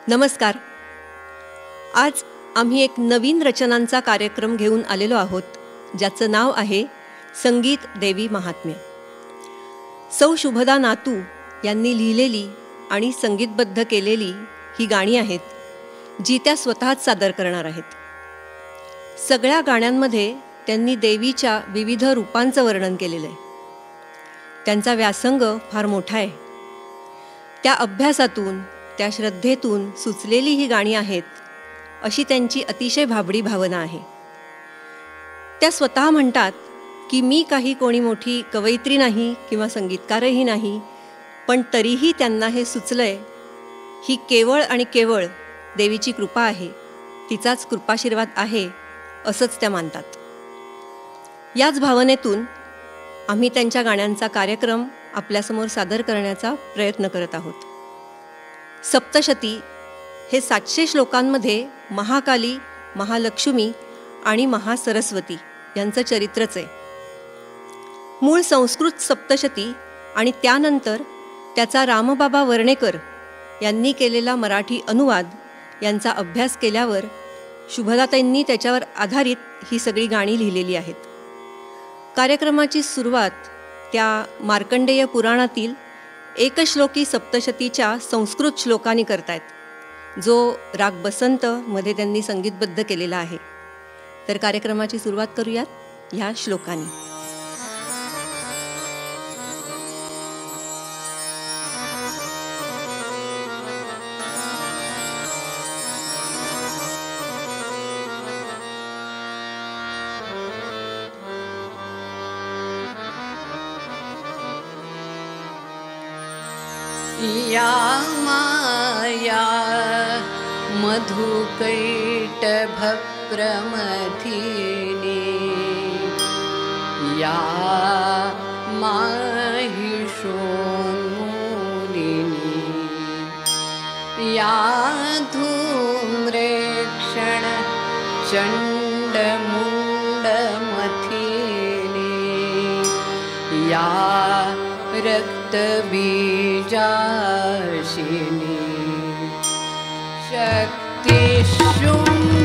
नमस्कार. आज आम्ही एक नवीन रचनांचा कार्यक्रम घेऊन आलेलो आहोत, ज्याचं नाव आहे संगीत देवी महात्म्य. सौ शुभदा नातू यांनी लिहिलेली आणि संगीतबद्ध केलेली ही गाणी आहेत, जी त्या स्वतःच सादर करणार आहेत. सगळ्या गाण्यांमध्ये त्यांनी देवीच्या विविध रूपांचं वर्णन केलेलं आहे. त्यांचा व्यासंग फार मोठा आहे. त्या अभ्यासातून, त्या श्रद्धेतून सुचलेली ही गाणी आहेत, अशी त्यांची अतिशय भाबडी भावना आहे. त्या स्वतः म्हणतात की मी काही कोणी मोठी कवयित्री नाही किंवा संगीतकारही नाही, पण तरीही त्यांना हे सुचलंय. ही केवळ आणि केवळ देवीची कृपा आहे, तिचाच कृपाशीर्वाद आहे, असंच त्या मानतात. याच भावनेतून आम्ही त्यांच्या गाण्यांचा कार्यक्रम आपल्यासमोर सादर करण्याचा प्रयत्न करत आहोत. सप्तशती हे 700 श्लोकांमध्ये महाकाली, महालक्ष्मी आणि महासरस्वती यांचं चरित्रच आहे. मूळ संस्कृत सप्तशती आणि त्यानंतर त्याचा रामबाबा वर्णेकर यांनी केलेला मराठी अनुवाद यांचा अभ्यास केल्यावर शुभदाताईंनी त्याच्यावर आधारित ही सगळी गाणी लिहिलेली आहेत. कार्यक्रमाची सुरुवात त्या मार्कंडेय पुराणातील एकश्लोकी सप्तशतीच्या संस्कृत श्लोकांनी करतायत, जो राग बसंत मध्ये त्यांनी संगीतबद्ध केलेला आहे. तर कार्यक्रमाची सुरुवात करूयात ह्या श्लोकांनी. या माया मधुकैटभप्रमथिनी या माहिषोन्मूलिनी या धूम्रेक्षण चण्डमुण्डमथिनी या रक्तबीजाशिनी शक्तिशून्य